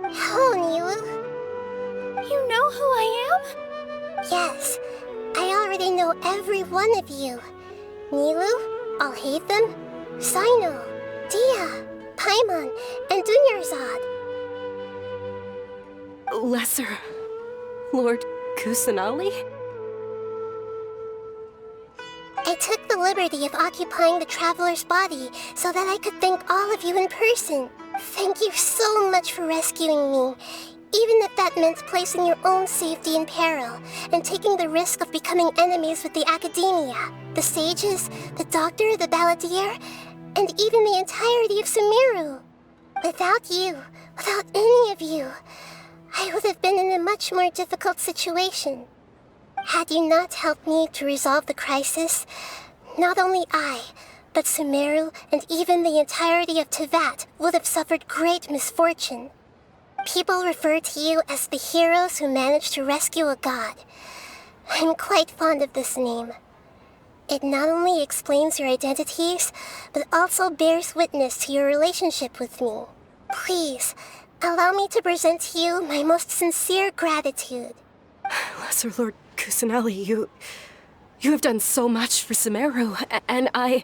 Hello, Nilu. You know who I am? Yes, I already know every one of you. Nilu, Alhaitham, Sino, Dia, Paimon, and Dunyarzad. Lesser Lord Kusanali? I took the liberty of occupying the traveler's body so that I could thank all of you in person. Thank you so much for rescuing me, even if that meant placing your own safety in peril and taking the risk of becoming enemies with the Academia, the sages, the doctor, the balladeer, and even the entirety of Sumeru. Without you, without any of you, I would have been in a much more difficult situation. Had you not helped me to resolve the crisis, not only I, but Sumeru and even the entirety of Tevat would have suffered great misfortune. People refer to you as the heroes who managed to rescue a god. I'm quite fond of this name. It not only explains your identities, but also bears witness to your relationship with me. Please, allow me to present to you my most sincere gratitude. Lesser Lord Kusanali, you have done so much for Sumeru, and I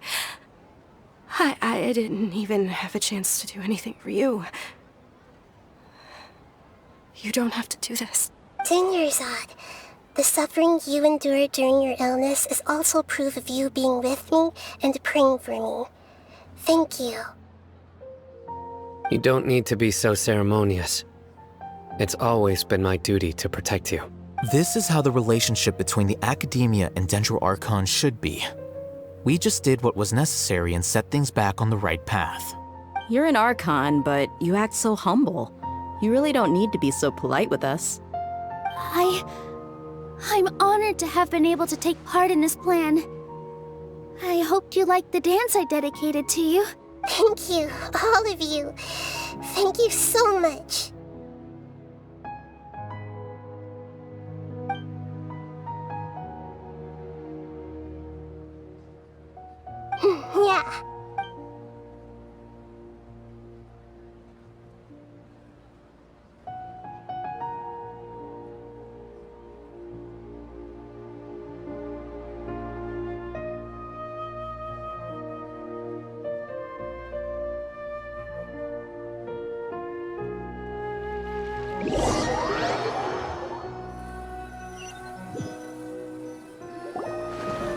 didn't even have a chance to do anything for you. You don't have to do this. Dunyarzad, the suffering you endured during your illness is also proof of you being with me and praying for me. Thank you. You don't need to be so ceremonious. It's always been my duty to protect you. This is how the relationship between the Academia and Dendro Archon should be. We just did what was necessary and set things back on the right path. You're an Archon, but you act so humble. You really don't need to be so polite with us. I'm honored to have been able to take part in this plan. I hoped you liked the dance I dedicated to you. Thank you, all of you. Thank you so much. Yeah.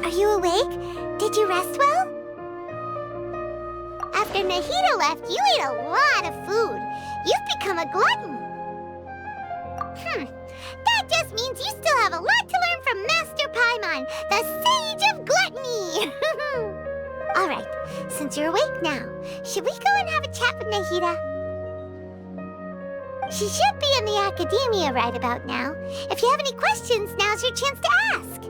Are you awake? Did you rest well? After Nahida left, you ate a lot of food. You've become a glutton. That just means you still have a lot to learn from Master Paimon, the Sage of Gluttony. Alright, since you're awake now, should we go and have a chat with Nahida? She should be in the Academia right about now. If you have any questions, now's your chance to ask.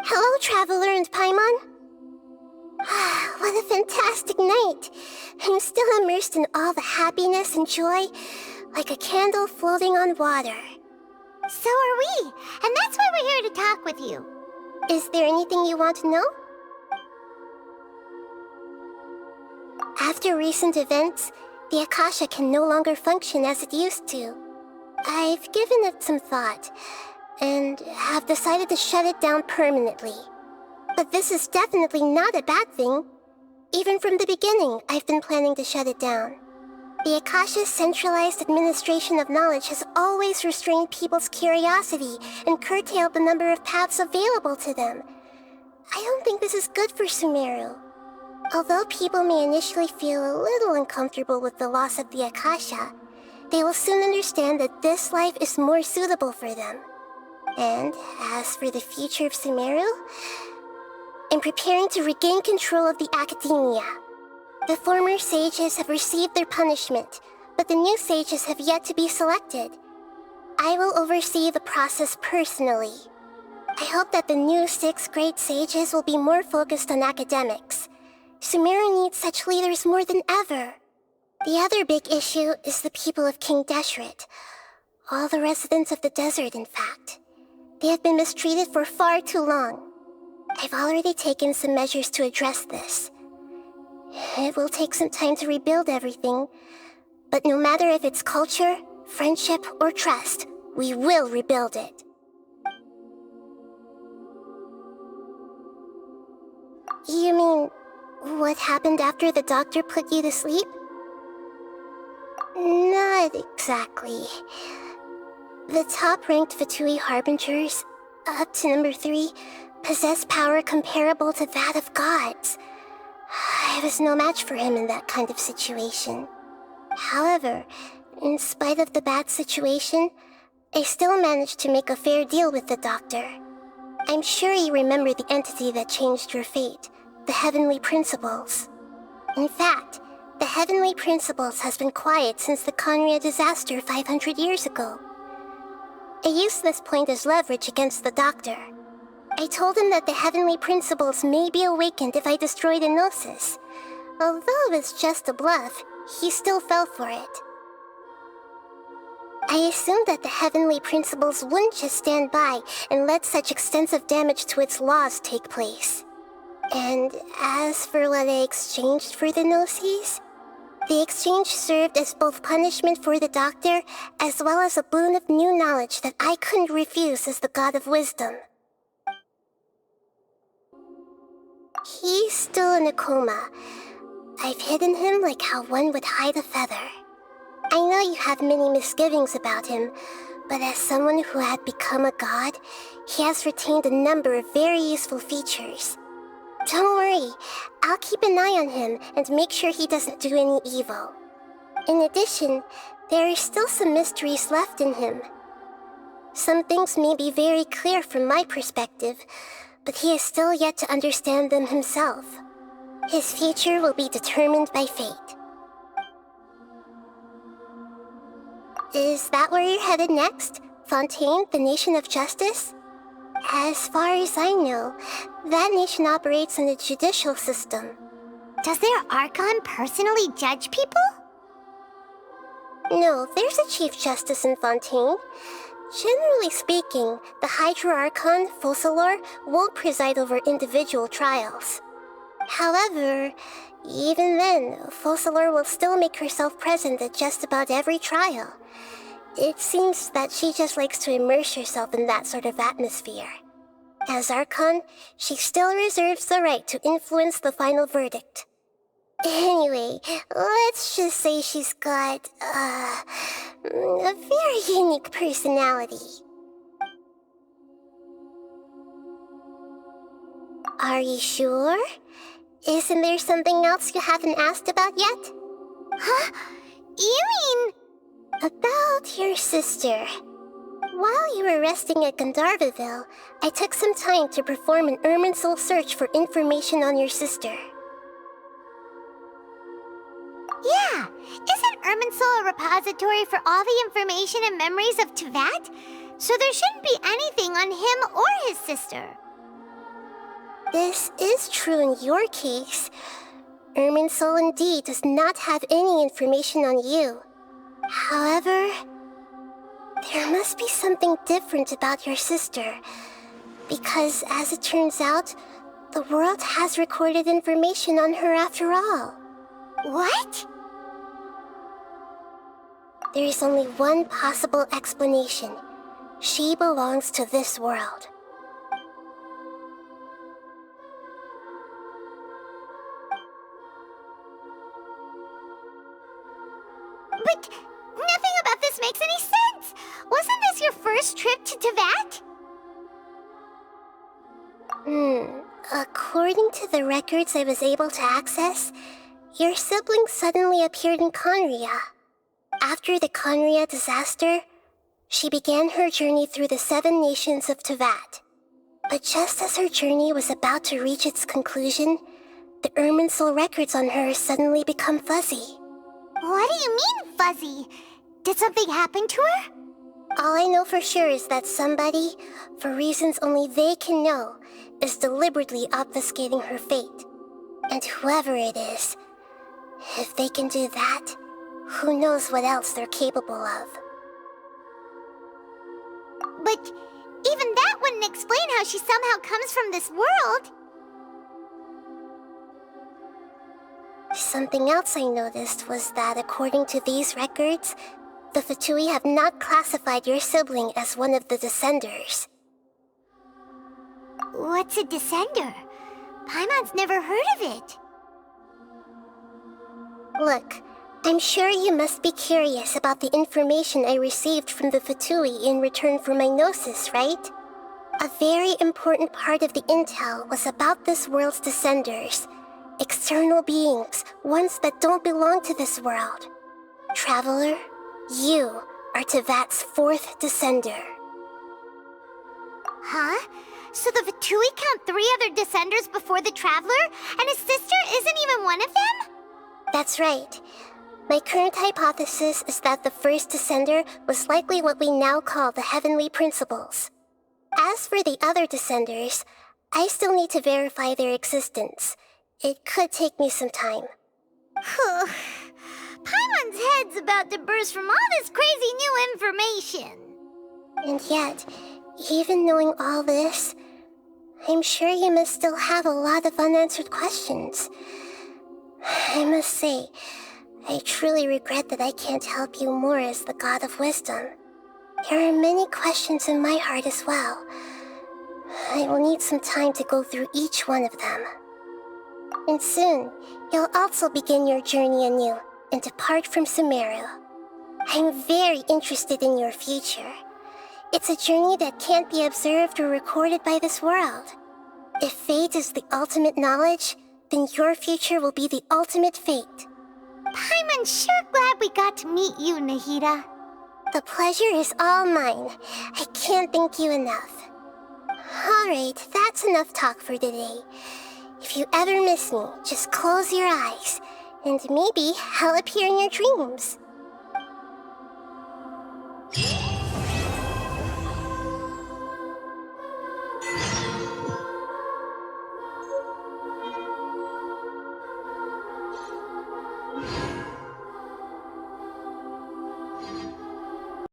Hello, Traveler and Paimon. What a fantastic night. I'm still immersed in all the happiness and joy, like a candle floating on water. So are we, and that's why we're here to talk with you. Is there anything you want to know? After recent events, the Akasha can no longer function as it used to. I've given it some thought, and have decided to shut it down permanently. But this is definitely not a bad thing. Even from the beginning, I've been planning to shut it down. The Akasha's centralized administration of knowledge has always restrained people's curiosity and curtailed the number of paths available to them. I don't think this is good for Sumeru. Although people may initially feel a little uncomfortable with the loss of the Akasha, they will soon understand that this life is more suitable for them. And as for the future of Sumeru, I'm preparing to regain control of the academia. The former sages have received their punishment, but the new sages have yet to be selected. I will oversee the process personally. I hope that the new 6 great sages will be more focused on academics. Sumeru needs such leaders more than ever. The other big issue is the people of King Deshret. All the residents of the desert, in fact. They have been mistreated for far too long. I've already taken some measures to address this. It will take some time to rebuild everything, but no matter if it's culture, friendship, or trust, we will rebuild it. You mean, what happened after the doctor put you to sleep? Not exactly. The top-ranked Fatui Harbingers, up to number 3, possess power comparable to that of gods. I was no match for him in that kind of situation. However, in spite of the bad situation, I still managed to make a fair deal with the doctor. I'm sure you remember the entity that changed your fate, the Heavenly Principles. In fact, the Heavenly Principles has been quiet since the Conria disaster 500 years ago. I used this point as leverage against the doctor. I told him that the Heavenly Principles may be awakened if I destroy the Gnosis. Although it's just a bluff, he still fell for it. I assumed that the Heavenly Principles wouldn't just stand by and let such extensive damage to its laws take place. And as for what I exchanged for the Gnosis, the exchange served as both punishment for the doctor as well as a boon of new knowledge that I couldn't refuse as the God of Wisdom. He's still in a coma. I've hidden him like how one would hide a feather. I know you have many misgivings about him, but as someone who had become a god, he has retained a number of very useful features. Don't worry, I'll keep an eye on him and make sure he doesn't do any evil. In addition, there are still some mysteries left in him. Some things may be very clear from my perspective, but he is still yet to understand them himself. His future will be determined by fate. Is that where you're headed next? Fontaine, the Nation of Justice? As far as I know, that nation operates in a judicial system. Does their Archon personally judge people? No, there's a Chief Justice in Fontaine. Generally speaking, the Hydra Archon, Focalor, won't preside over individual trials. However, even then, Focalor will still make herself present at just about every trial. It seems that she just likes to immerse herself in that sort of atmosphere. As Archon, she still reserves the right to influence the final verdict. Anyway, let's just say she's got, a very unique personality. Are you sure? Isn't there something else you haven't asked about yet? Huh? You mean... About your sister. While you were resting at Gandharvaville, I took some time to perform an Irminsul search for information on your sister. Yeah, isn't Irminsul a repository for all the information and memories of Tevat? So there shouldn't be anything on him or his sister. This is true in your case. Irminsul indeed does not have any information on you. However, there must be something different about your sister, because as it turns out, the world has recorded information on her after all. What? There is only one possible explanation. She belongs to this world. According to the records I was able to access, your sibling suddenly appeared in Conria. After the Conria disaster, she began her journey through the 7 nations of Tevat. But just as her journey was about to reach its conclusion, the Irminsul records on her suddenly become fuzzy. What do you mean, fuzzy? Did something happen to her? All I know for sure is that somebody, for reasons only they can know, is deliberately obfuscating her fate. And whoever it is, if they can do that, who knows what else they're capable of. But even that wouldn't explain how she somehow comes from this world. Something else I noticed was that according to these records, the Fatui have not classified your sibling as one of the Descenders. What's a Descender? Paimon's never heard of it. Look, I'm sure you must be curious about the information I received from the Fatui in return for my gnosis, right? A very important part of the intel was about this world's Descenders. External beings, ones that don't belong to this world. Traveler, you are Tevat's 4th Descender. Huh? So the Fatui count 3 other Descenders before the Traveler, and his sister isn't even one of them? That's right. My current hypothesis is that the first Descender was likely what we now call the Heavenly Principles. As for the other Descenders, I still need to verify their existence. It could take me some time. Paimon's head's about to burst from all this crazy new information. And yet, even knowing all this, I'm sure you must still have a lot of unanswered questions. I must say, I truly regret that I can't help you more as the God of Wisdom. There are many questions in my heart as well. I will need some time to go through each one of them. And soon, you'll also begin your journey anew and depart from Sumeru. I'm very interested in your future. It's a journey that can't be observed or recorded by this world. If fate is the ultimate knowledge, then your future will be the ultimate fate. Paimon's sure glad we got to meet you, Nahida. The pleasure is all mine. I can't thank you enough. Alright, that's enough talk for today. If you ever miss me, just close your eyes, and maybe I'll appear in your dreams.